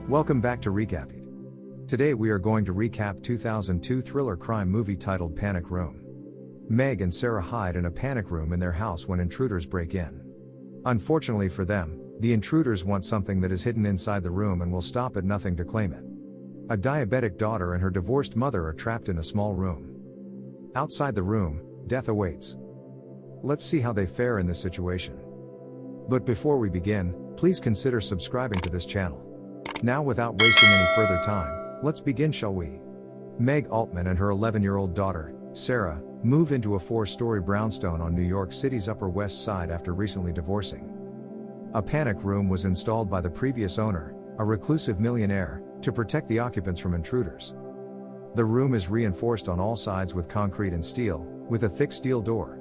Welcome back to Recap It. Today we are going to recap 2002 thriller crime movie titled Panic Room. Meg and Sarah hide in a panic room in their house when intruders break in. Unfortunately for them, the intruders want something that is hidden inside the room and will stop at nothing to claim it. A diabetic daughter and her divorced mother are trapped in a small room. Outside the room, death awaits. Let's see how they fare in this situation. But before we begin, please consider subscribing to this channel. Now without wasting any further time, let's begin, shall we? Meg Altman and her 11-year-old daughter, Sarah, move into a 4-story brownstone on New York City's Upper West Side after recently divorcing. A panic room was installed by the previous owner, a reclusive millionaire, to protect the occupants from intruders. The room is reinforced on all sides with concrete and steel, with a thick steel door.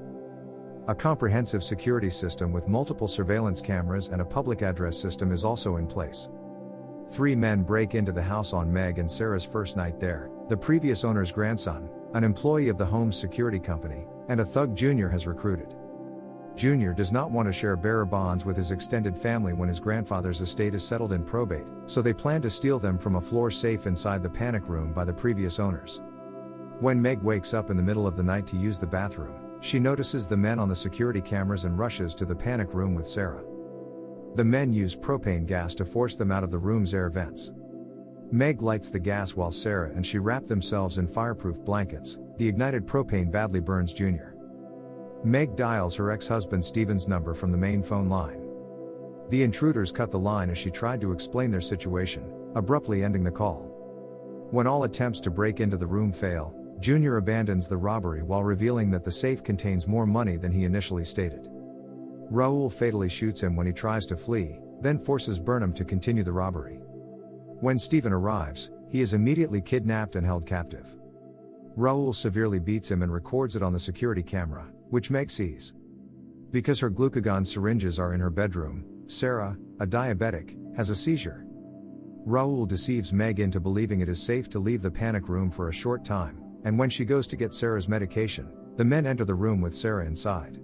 A comprehensive security system with multiple surveillance cameras and a public address system is also in place. 3 men break into the house on Meg and Sarah's first night there: the previous owner's grandson, an employee of the home's security company, and a thug Junior has recruited. Junior does not want to share bearer bonds with his extended family when his grandfather's estate is settled in probate, so they plan to steal them from a floor safe inside the panic room by the previous owners. When Meg wakes up in the middle of the night to use the bathroom, she notices the men on the security cameras and rushes to the panic room with Sarah. The men use propane gas to force them out of the room's air vents. Meg lights the gas while Sarah and she wrap themselves in fireproof blankets. The ignited propane badly burns Junior. Meg dials her ex-husband Steven's number from the main phone line. The intruders cut the line as she tried to explain their situation, abruptly ending the call. When all attempts to break into the room fail, Junior abandons the robbery while revealing that the safe contains more money than he initially stated. Raoul fatally shoots him when he tries to flee, then forces Burnham to continue the robbery. When Steven arrives, he is immediately kidnapped and held captive. Raoul severely beats him and records it on the security camera, which Meg sees. Because her glucagon syringes are in her bedroom, Sarah, a diabetic, has a seizure. Raoul deceives Meg into believing it is safe to leave the panic room for a short time, and when she goes to get Sarah's medication, the men enter the room with Sarah inside.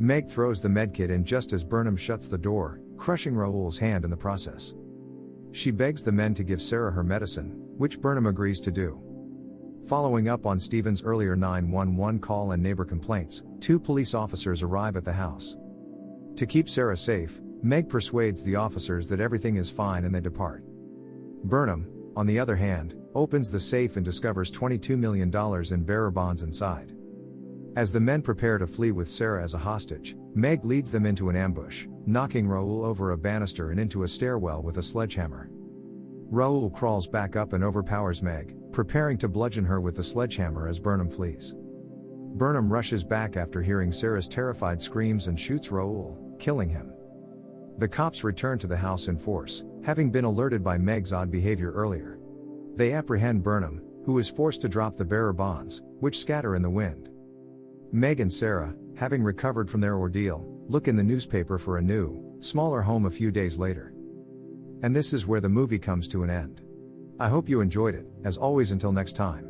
Meg throws the medkit in just as Burnham shuts the door, crushing Raoul's hand in the process. She begs the men to give Sarah her medicine, which Burnham agrees to do. Following up on Steven's earlier 911 call and neighbor complaints, 2 police officers arrive at the house. To keep Sarah safe, Meg persuades the officers that everything is fine and they depart. Burnham, on the other hand, opens the safe and discovers $22 million in bearer bonds inside. As the men prepare to flee with Sarah as a hostage, Meg leads them into an ambush, knocking Raoul over a banister and into a stairwell with a sledgehammer. Raoul crawls back up and overpowers Meg, preparing to bludgeon her with the sledgehammer as Burnham flees. Burnham rushes back after hearing Sarah's terrified screams and shoots Raoul, killing him. The cops return to the house in force, having been alerted by Meg's odd behavior earlier. They apprehend Burnham, who is forced to drop the bearer bonds, which scatter in the wind. Meg and Sarah, having recovered from their ordeal, look in the newspaper for a new, smaller home a few days later. And this is where the movie comes to an end. I hope you enjoyed it. As always, until next time.